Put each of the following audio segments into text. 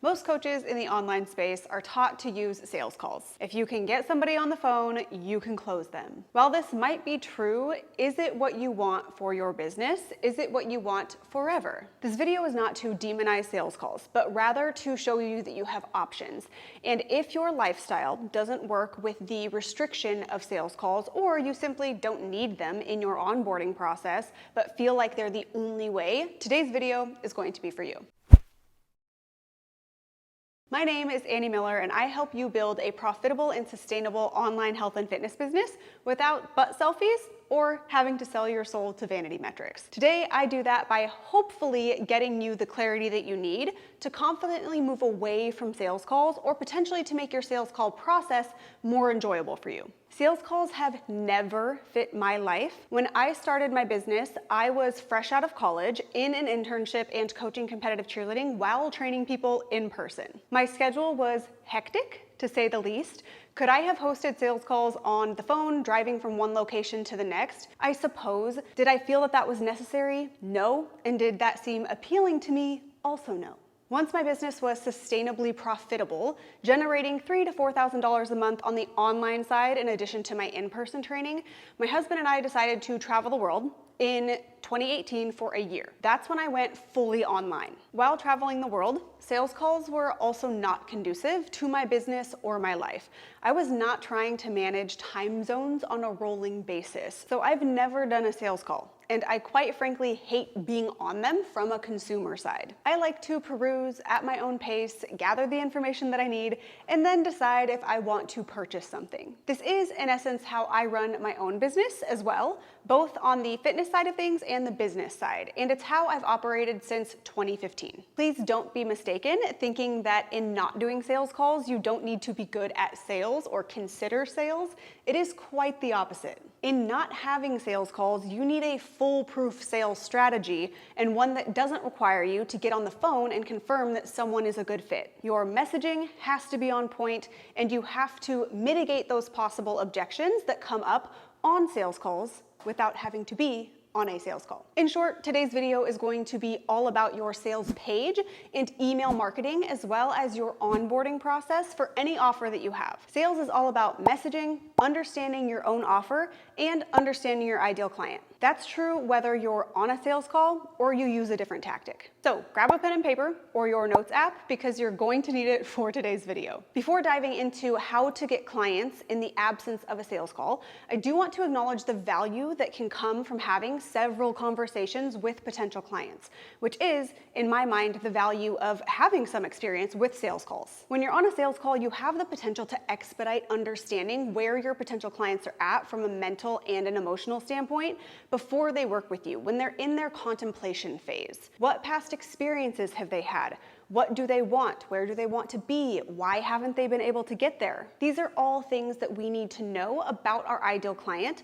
Most coaches in the online space are taught to use sales calls. If you can get somebody on the phone, you can close them. While this might be true, is it what you want for your business? Is it what you want forever? This video is not to demonize sales calls, but rather to show you that you have options. And if your lifestyle doesn't work with the restriction of sales calls, or you simply don't need them in your onboarding process, but feel like they're the only way, today's video is going to be for you. My name is Annie Miller, and I help you build a profitable and sustainable online health and fitness business without butt selfies or having to sell your soul to vanity metrics. Today, I do that by hopefully getting you the clarity that you need to confidently move away from sales calls, or potentially to make your sales call process more enjoyable for you. Sales calls have never fit my life. When I started my business, I was fresh out of college in an internship and coaching competitive cheerleading while training people in person. My schedule was hectic, to say the least. Could I have hosted sales calls on the phone, driving from one location to the next? I suppose. Did I feel that that was necessary? No. And did that seem appealing to me? Also no. Once my business was sustainably profitable, generating $3,000 to $4,000 a month on the online side in addition to my in-person training, my husband and I decided to travel the world in 2018 for a year. That's when I went fully online. While traveling the world, sales calls were also not conducive to my business or my life. I was not trying to manage time zones on a rolling basis, so I've never done a sales call. And I quite frankly hate being on them from a consumer side. I like to peruse at my own pace, gather the information that I need, and then decide if I want to purchase something. This is, in essence, how I run my own business as well, both on the fitness side of things and the business side. And it's how I've operated since 2015. Please don't be mistaken thinking that in not doing sales calls, you don't need to be good at sales or consider sales. It is quite the opposite. In not having sales calls, you need a foolproof sales strategy, and one that doesn't require you to get on the phone and confirm that someone is a good fit. Your messaging has to be on point, and you have to mitigate those possible objections that come up on sales calls without having to be on a sales call. In short, today's video is going to be all about your sales page and email marketing, as well as your onboarding process for any offer that you have. Sales is all about messaging, understanding your own offer, and understanding your ideal client. That's true whether you're on a sales call or you use a different tactic. So grab a pen and paper or your notes app, because you're going to need it for today's video. Before diving into how to get clients in the absence of a sales call, I do want to acknowledge the value that can come from having several conversations with potential clients, which is, in my mind, the value of having some experience with sales calls. When you're on a sales call, you have the potential to expedite understanding where your potential clients are at from a mental and an emotional standpoint before they work with you, when they're in their contemplation phase. What past experiences have they had? What do they want? Where do they want to be? Why haven't they been able to get there? These are all things that we need to know about our ideal client.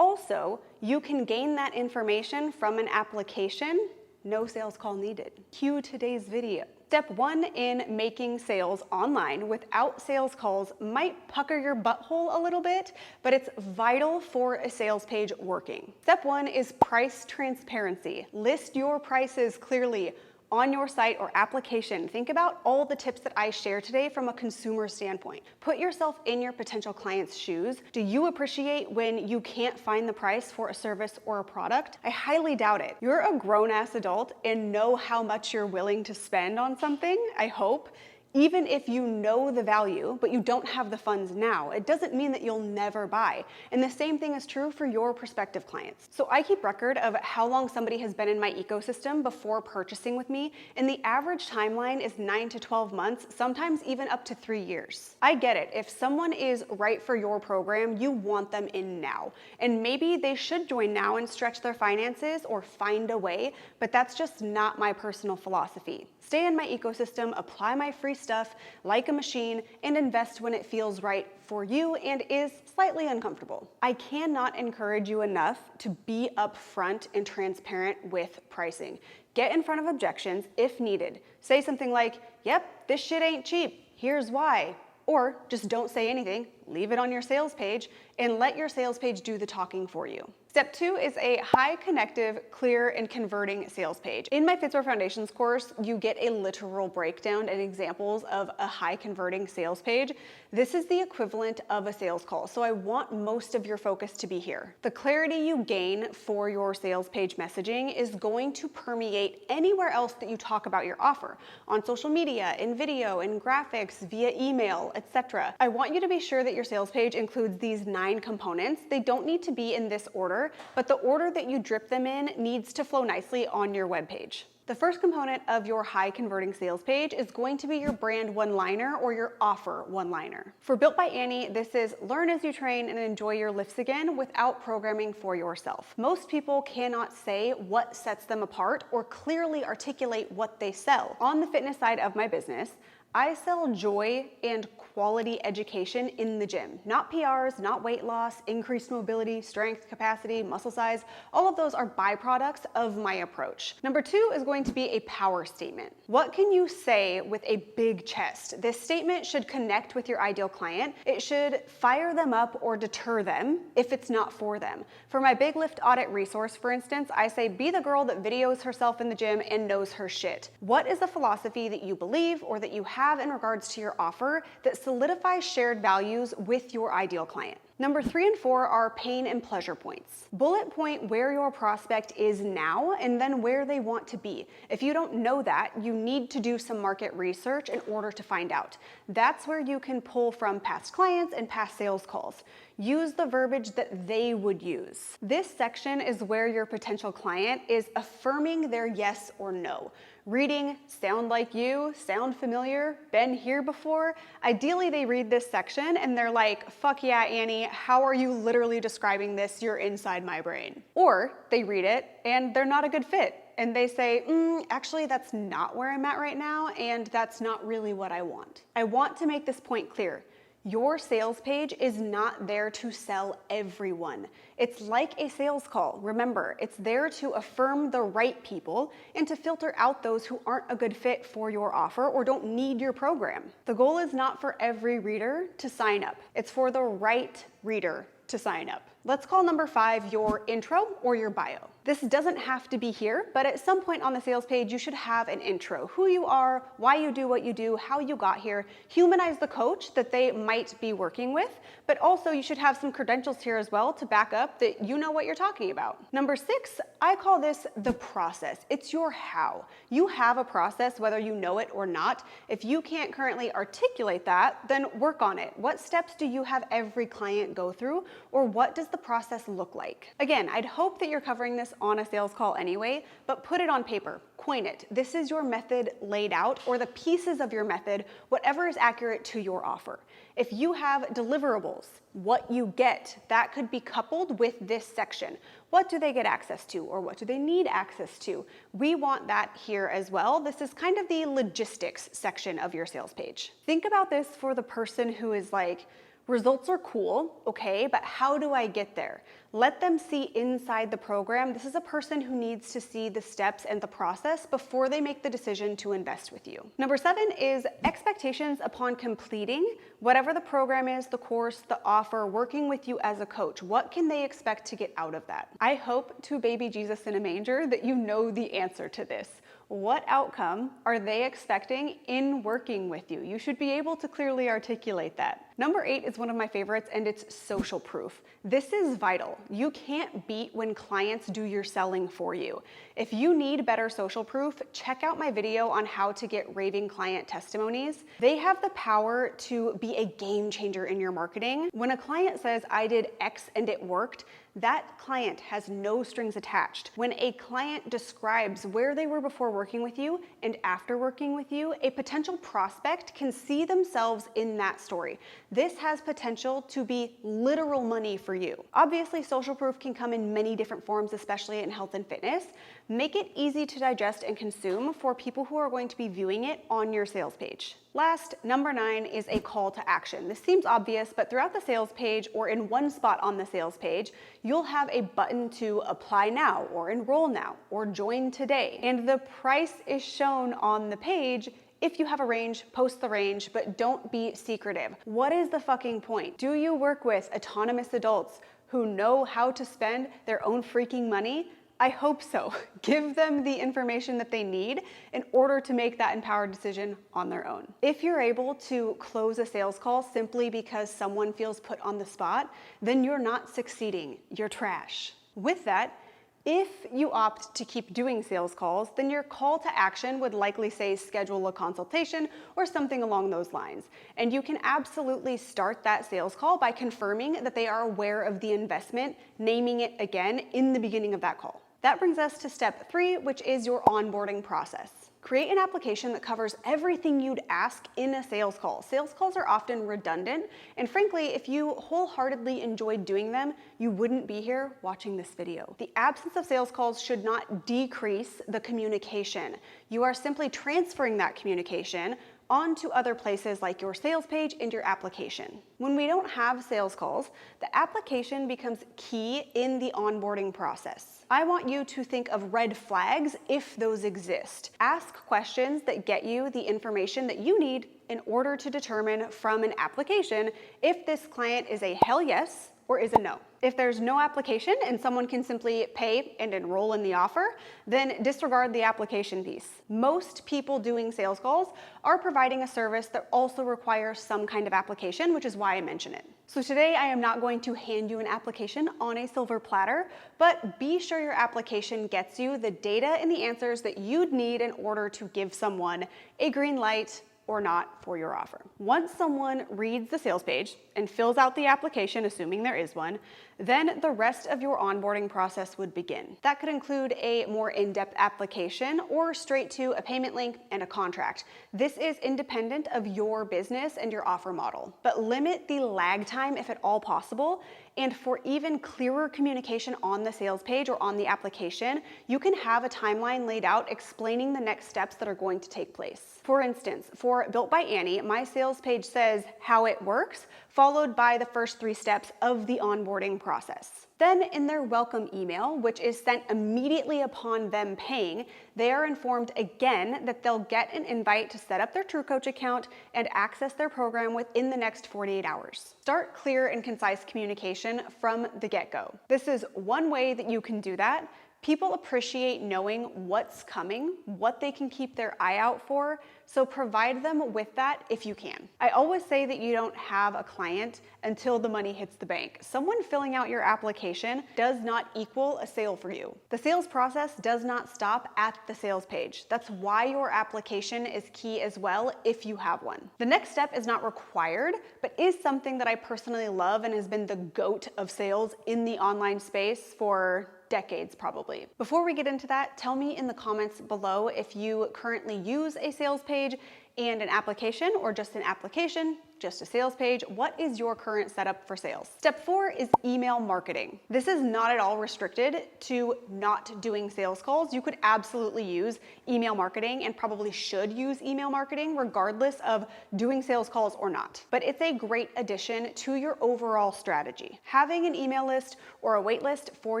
Also, you can gain that information from an application. No sales call needed. Cue today's video. Step 1 in making sales online without sales calls might pucker your butthole a little bit, but it's vital for a sales page working. Step 1 is price transparency. List your prices clearly on your site or application. Think about all the tips that I share today from a consumer standpoint. Put yourself in your potential client's shoes. Do you appreciate when you can't find the price for a service or a product? I highly doubt it. You're a grown-ass adult and know how much you're willing to spend on something, I hope. Even if you know the value, but you don't have the funds now, it doesn't mean that you'll never buy. And the same thing is true for your prospective clients. So I keep record of how long somebody has been in my ecosystem before purchasing with me, and the average timeline is 9 to 12 months, sometimes even up to 3 years. I get it. If someone is right for your program, you want them in now. And maybe they should join now and stretch their finances or find a way, but that's just not my personal philosophy. Stay in my ecosystem, apply my free stuff like a machine, and invest when it feels right for you and is slightly uncomfortable. I cannot encourage you enough to be upfront and transparent with pricing. Get in front of objections if needed. Say something like, yep, this shit ain't cheap, here's why. Or just don't say anything, leave it on your sales page, and let your sales page do the talking for you. Step 2 is a high connective, clear, and converting sales page. In my Fitswear Foundations course, you get a literal breakdown and examples of a high converting sales page. This is the equivalent of a sales call, so I want most of your focus to be here. The clarity you gain for your sales page messaging is going to permeate anywhere else that you talk about your offer, on social media, in video, in graphics, via email, etc. I want you to be sure that your sales page includes these 9 components. They don't need to be in this order, but the order that you drip them in needs to flow nicely on your webpage. The first component of your high converting sales page is going to be your brand one-liner or your offer one-liner. For Built by Annie, this is learn as you train and enjoy your lifts again without programming for yourself. Most people cannot say what sets them apart or clearly articulate what they sell. On the fitness side of my business, I sell joy and quality education in the gym. Not PRs, not weight loss, increased mobility, strength, capacity, muscle size. All of those are byproducts of my approach. Number 2 is going to be a power statement. What can you say with a big chest? This statement should connect with your ideal client. It should fire them up or deter them if it's not for them. For my Big Lift Audit resource, for instance, I say, be the girl that videos herself in the gym and knows her shit. What is the philosophy that you believe or that you have in regards to your offer that solidifies shared values with your ideal client? Number 3 and 4 are pain and pleasure points. Bullet point where your prospect is now and then where they want to be. If you don't know that, you need to do some market research in order to find out. That's where you can pull from past clients and past sales calls. Use the verbiage that they would use. This section is where your potential client is affirming their yes or no. Reading, sound like you, sound familiar, been here before. Ideally, they read this section and they're like, fuck yeah, Annie, how are you literally describing this? You're inside my brain. Or they read it and they're not a good fit. And they say, actually, that's not where I'm at right now, and that's not really what I want. I want to make this point clear. Your sales page is not there to sell everyone. It's like a sales call. Remember, it's there to affirm the right people and to filter out those who aren't a good fit for your offer or don't need your program. The goal is not for every reader to sign up. It's for the right reader to sign up. Let's call number 5 your intro or your bio. This doesn't have to be here, but at some point on the sales page, you should have an intro. Who you are, why you do what you do, how you got here. Humanize the coach that they might be working with, but also you should have some credentials here as well to back up that you know what you're talking about. Number 6, I call this the process. It's your how. You have a process whether you know it or not. If you can't currently articulate that, then work on it. What steps do you have every client go through, or what does the process look like? Again, I'd hope that you're covering this on a sales call anyway, but put it on paper, coin it. This is your method laid out, or the pieces of your method, whatever is accurate to your offer. If you have deliverables, what you get, that could be coupled with this section. What do they get access to, or what do they need access to? We want that here as well. This is kind of the logistics section of your sales page. Think about this for the person who is like, results are cool, okay, but how do I get there? Let them see inside the program. This is a person who needs to see the steps and the process before they make the decision to invest with you. Number 7 is expectations upon completing whatever the program is, the course, the offer, working with you as a coach. What can they expect to get out of that? I hope to baby Jesus in a manger that you know the answer to this. What outcome are they expecting in working with you? You should be able to clearly articulate that. Number 8 is one of my favorites, and it's social proof. This is vital. You can't beat when clients do your selling for you. If you need better social proof, check out my video on how to get raving client testimonies. They have the power to be a game changer in your marketing. When a client says, I did X and it worked, that client has no strings attached. When a client describes where they were before working with you and after working with you, a potential prospect can see themselves in that story. This has potential to be literal money for you. Obviously, social proof can come in many different forms, especially in health and fitness. Make it easy to digest and consume for people who are going to be viewing it on your sales page. Last, number 9 is a call to action. This seems obvious, but throughout the sales page or in one spot on the sales page, you'll have a button to apply now or enroll now or join today. And the price is shown on the page. If you have a range, post the range, but don't be secretive. What is the fucking point? Do you work with autonomous adults who know how to spend their own freaking money? I hope so. Give them the information that they need in order to make that empowered decision on their own. If you're able to close a sales call simply because someone feels put on the spot, then you're not succeeding. You're trash. With that, if you opt to keep doing sales calls, then your call to action would likely say schedule a consultation or something along those lines. And you can absolutely start that sales call by confirming that they are aware of the investment, naming it again in the beginning of that call. That brings us to step 3, which is your onboarding process. Create an application that covers everything you'd ask in a sales call. Sales calls are often redundant, and frankly, if you wholeheartedly enjoyed doing them, you wouldn't be here watching this video. The absence of sales calls should not decrease the communication. You are simply transferring that communication onto other places like your sales page and your application. When we don't have sales calls, the application becomes key in the onboarding process. I want you to think of red flags if those exist. Ask questions that get you the information that you need in order to determine from an application if this client is a hell yes or is a no. If there's no application and someone can simply pay and enroll in the offer, then disregard the application piece. Most people doing sales calls are providing a service that also requires some kind of application, which is why I mention it. So today I am not going to hand you an application on a silver platter, but be sure your application gets you the data and the answers that you'd need in order to give someone a green light or not for your offer. Once someone reads the sales page and fills out the application, assuming there is one, then the rest of your onboarding process would begin. That could include a more in-depth application or straight to a payment link and a contract. This is independent of your business and your offer model, but limit the lag time if at all possible. And for even clearer communication on the sales page or on the application, you can have a timeline laid out explaining the next steps that are going to take place. For instance, for Built by Annie, my sales page says how it works, followed by the first 3 steps of the onboarding process. Then in their welcome email, which is sent immediately upon them paying, they are informed again that they'll get an invite to set up their TrueCoach account and access their program within the next 48 hours. Start clear and concise communication from the get-go. This is one way that you can do that. People appreciate knowing what's coming, what they can keep their eye out for, so provide them with that if you can. I always say that you don't have a client until the money hits the bank. Someone filling out your application does not equal a sale for you. The sales process does not stop at the sales page. That's why your application is key as well if you have one. The next step is not required, but is something that I personally love and has been the GOAT of sales in the online space for decades probably. Before we get into that, tell me in the comments below if you currently use a sales page and an application, or just an application, just a sales page. What is your current setup for sales? Step 4 is email marketing. This is not at all restricted to not doing sales calls. You could absolutely use email marketing and probably should use email marketing regardless of doing sales calls or not. But it's a great addition to your overall strategy. Having an email list or a wait list for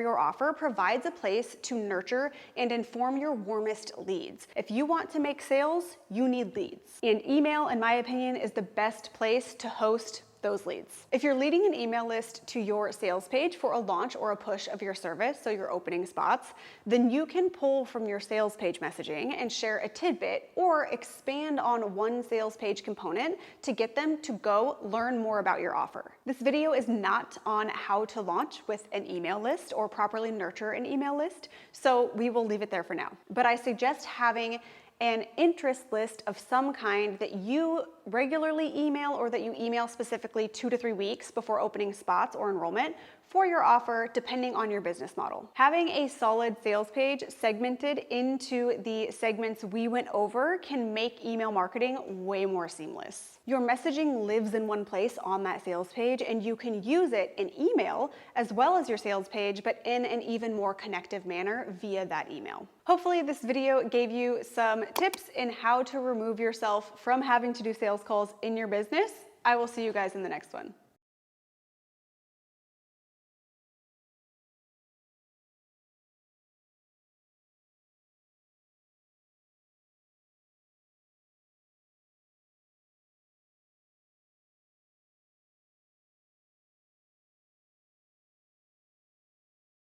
your offer provides a place to nurture and inform your warmest leads. If you want to make sales, you need leads. And email, in my opinion, is the best place to host those leads. If you're leading an email list to your sales page for a launch or a push of your service, so your opening spots, then you can pull from your sales page messaging and share a tidbit or expand on one sales page component to get them to go learn more about your offer. This video is not on how to launch with an email list or properly nurture an email list, so we will leave it there for now. But I suggest having an interest list of some kind that you regularly email or that you email specifically 2 to 3 weeks before opening spots or enrollment for your offer, depending on your business model. Having a solid sales page segmented into the segments we went over can make email marketing way more seamless. Your messaging lives in one place on that sales page, and you can use it in email as well as your sales page, but in an even more connective manner via that email. Hopefully this video gave you some tips in how to remove yourself from having to do sales calls in your business. I will see you guys in the next one.